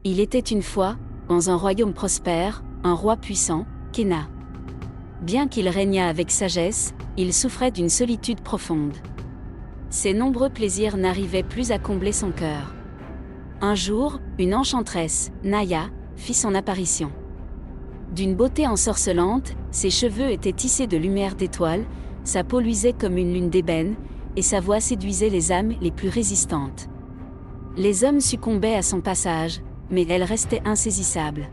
Il était une fois, dans un royaume prospère, un roi puissant, Kena. Bien qu'il régnât avec sagesse, il souffrait d'une solitude profonde. Ses nombreux plaisirs n'arrivaient plus à combler son cœur. Un jour, une enchanteresse, Naya, fit son apparition. D'une beauté ensorcelante, ses cheveux étaient tissés de lumière d'étoiles, sa peau luisait comme une lune d'ébène, et sa voix séduisait les âmes les plus résistantes. Les hommes succombaient à son passage, mais elle restait insaisissable.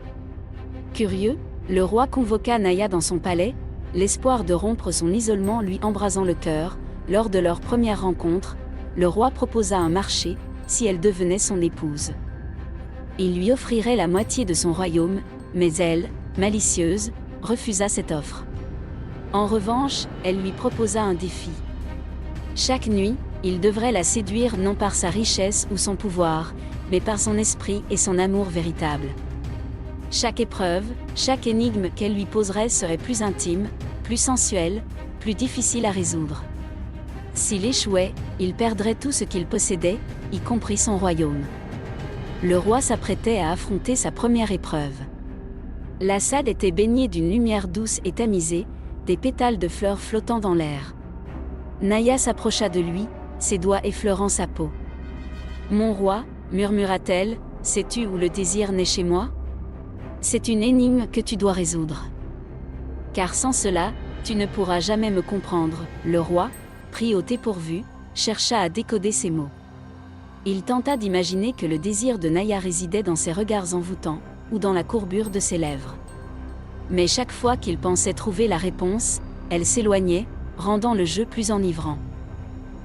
Curieux, le roi convoqua Naya dans son palais, l'espoir de rompre son isolement lui embrasant le cœur. Lors de leur première rencontre, le roi proposa un marché, si elle devenait son épouse. Il lui offrirait la moitié de son royaume, mais elle, malicieuse, refusa cette offre. En revanche, elle lui proposa un défi. Chaque nuit, il devrait la séduire non par sa richesse ou son pouvoir, mais par son esprit et son amour véritable. Chaque épreuve, chaque énigme qu'elle lui poserait serait plus intime, plus sensuelle, plus difficile à résoudre. S'il échouait, il perdrait tout ce qu'il possédait, y compris son royaume. Le roi s'apprêtait à affronter sa première épreuve. La salle était baignée d'une lumière douce et tamisée, des pétales de fleurs flottant dans l'air. Naya s'approcha de lui, ses doigts effleurant sa peau. « Mon roi, murmura-t-elle, sais-tu où le désir naît chez moi ? C'est une énigme que tu dois résoudre. Car sans cela, tu ne pourras jamais me comprendre. » Le roi, pris au dépourvu, chercha à décoder ces mots. Il tenta d'imaginer que le désir de Naya résidait dans ses regards envoûtants, ou dans la courbure de ses lèvres. Mais chaque fois qu'il pensait trouver la réponse, elle s'éloignait, rendant le jeu plus enivrant.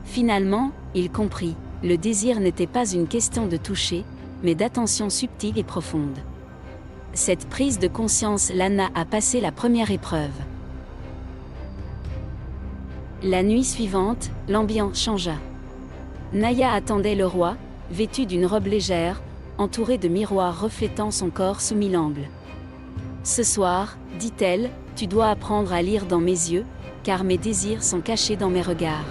Finalement, il comprit, le désir n'était pas une question de toucher, mais d'attention subtile et profonde. Cette prise de conscience l'amena à passer la première épreuve. La nuit suivante, l'ambiance changea. Naya attendait le roi, vêtue d'une robe légère, entourée de miroirs reflétant son corps sous mille angles. « Ce soir, dit-elle, tu dois apprendre à lire dans mes yeux, car mes désirs sont cachés dans mes regards.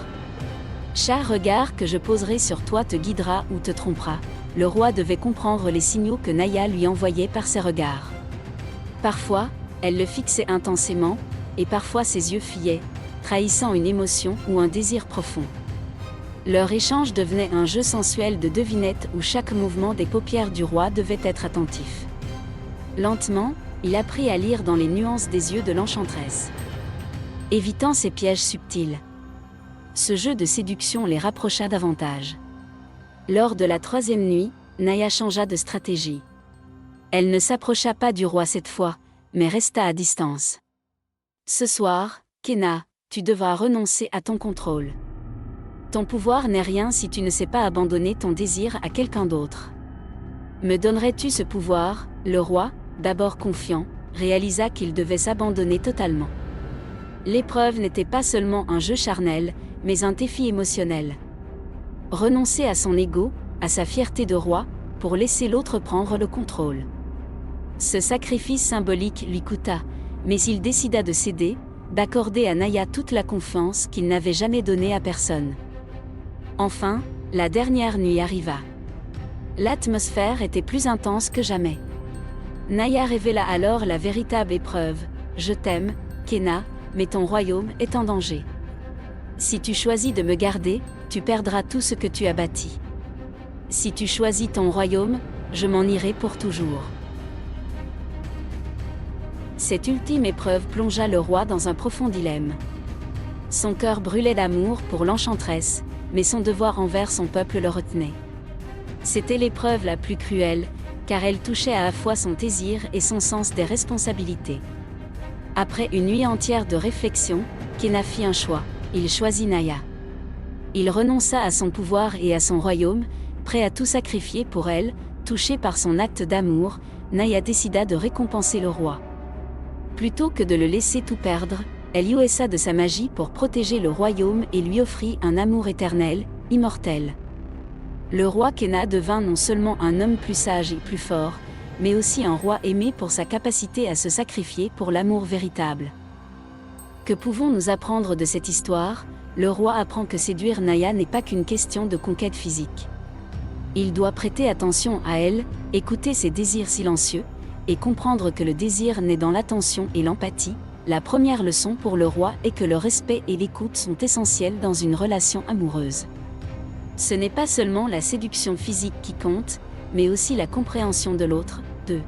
Chaque regard que je poserai sur toi te guidera ou te trompera. » Le roi devait comprendre les signaux que Naya lui envoyait par ses regards. Parfois, elle le fixait intensément, et parfois ses yeux fuyaient, trahissant une émotion ou un désir profond. Leur échange devenait un jeu sensuel de devinettes où chaque mouvement des paupières du roi devait être attentif. Lentement, il apprit à lire dans les nuances des yeux de l'enchanteresse. Évitant ces pièges subtils. Ce jeu de séduction les rapprocha davantage. Lors de la troisième nuit, Naya changea de stratégie. Elle ne s'approcha pas du roi cette fois, mais resta à distance. « Ce soir, Kena, tu devras renoncer à ton contrôle. Ton pouvoir n'est rien si tu ne sais pas abandonner ton désir à quelqu'un d'autre. Me donnerais-tu ce pouvoir ?» Le roi, d'abord confiant, réalisa qu'il devait s'abandonner totalement. L'épreuve n'était pas seulement un jeu charnel, mais un défi émotionnel. Renoncer à son ego, à sa fierté de roi, pour laisser l'autre prendre le contrôle. Ce sacrifice symbolique lui coûta, mais il décida de céder, d'accorder à Naya toute la confiance qu'il n'avait jamais donnée à personne. Enfin, la dernière nuit arriva. L'atmosphère était plus intense que jamais. Naya révéla alors la véritable épreuve. « Je t'aime, Kena, mais ton royaume est en danger. Si tu choisis de me garder, tu perdras tout ce que tu as bâti. Si tu choisis ton royaume, je m'en irai pour toujours. » Cette ultime épreuve plongea le roi dans un profond dilemme. Son cœur brûlait d'amour pour l'enchanteresse, mais son devoir envers son peuple le retenait. C'était l'épreuve la plus cruelle, car elle touchait à la fois son désir et son sens des responsabilités. Après une nuit entière de réflexion, Kena fit un choix. Il choisit Naya. Il renonça à son pouvoir et à son royaume, prêt à tout sacrifier pour elle. Touché par son acte d'amour, Naya décida de récompenser le roi. Plutôt que de le laisser tout perdre, elle jouissa de sa magie pour protéger le royaume et lui offrit un amour éternel, immortel. Le roi Kena devint non seulement un homme plus sage et plus fort, mais aussi un roi aimé pour sa capacité à se sacrifier pour l'amour véritable. Que pouvons-nous apprendre de cette histoire ? Le roi apprend que séduire Naya n'est pas qu'une question de conquête physique. Il doit prêter attention à elle, écouter ses désirs silencieux, et comprendre que le désir naît dans l'attention et l'empathie. La première leçon pour le roi est que le respect et l'écoute sont essentiels dans une relation amoureuse. Ce n'est pas seulement la séduction physique qui compte, mais aussi la compréhension de l'autre. 2.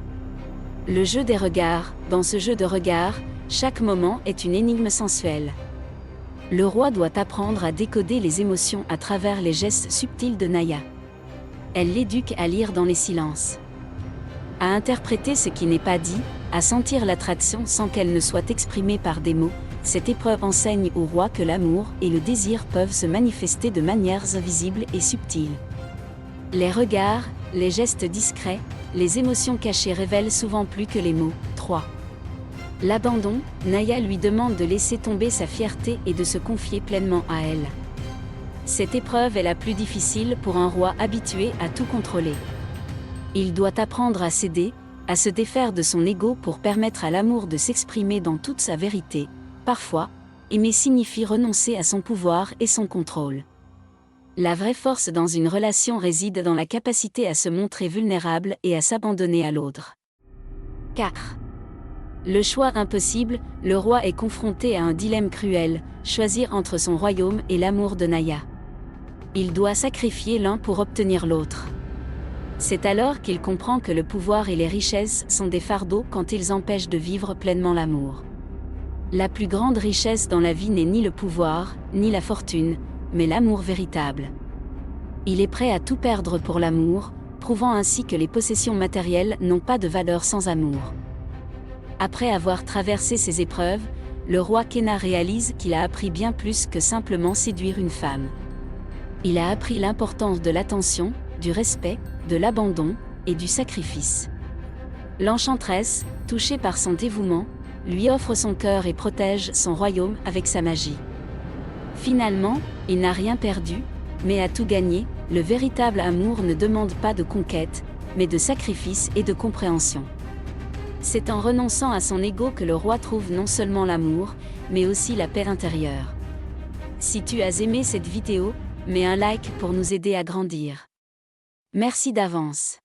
Le jeu des regards. Dans ce jeu de regards, chaque moment est une énigme sensuelle. Le roi doit apprendre à décoder les émotions à travers les gestes subtils de Naya. Elle l'éduque à lire dans les silences, à interpréter ce qui n'est pas dit, à sentir l'attraction sans qu'elle ne soit exprimée par des mots. Cette épreuve enseigne au roi que l'amour et le désir peuvent se manifester de manières invisibles et subtiles. Les regards, les gestes discrets, les émotions cachées révèlent souvent plus que les mots. 3. L'abandon. Naya lui demande de laisser tomber sa fierté et de se confier pleinement à elle. Cette épreuve est la plus difficile pour un roi habitué à tout contrôler. Il doit apprendre à céder, à se défaire de son ego pour permettre à l'amour de s'exprimer dans toute sa vérité. Parfois, aimer signifie renoncer à son pouvoir et son contrôle. La vraie force dans une relation réside dans la capacité à se montrer vulnérable et à s'abandonner à l'autre. 4. Le choix impossible. Le roi est confronté à un dilemme cruel, choisir entre son royaume et l'amour de Naya. Il doit sacrifier l'un pour obtenir l'autre. C'est alors qu'il comprend que le pouvoir et les richesses sont des fardeaux quand ils empêchent de vivre pleinement l'amour. La plus grande richesse dans la vie n'est ni le pouvoir, ni la fortune, mais l'amour véritable. Il est prêt à tout perdre pour l'amour, prouvant ainsi que les possessions matérielles n'ont pas de valeur sans amour. Après avoir traversé ces épreuves, le roi Kena réalise qu'il a appris bien plus que simplement séduire une femme. Il a appris l'importance de l'attention, du respect, de l'abandon et du sacrifice. L'enchanteresse, touchée par son dévouement, lui offre son cœur et protège son royaume avec sa magie. Finalement, il n'a rien perdu, mais a tout gagné. Le véritable amour ne demande pas de conquête, mais de sacrifice et de compréhension. C'est en renonçant à son ego que le roi trouve non seulement l'amour, mais aussi la paix intérieure. Si tu as aimé cette vidéo, mets un like pour nous aider à grandir. Merci d'avance.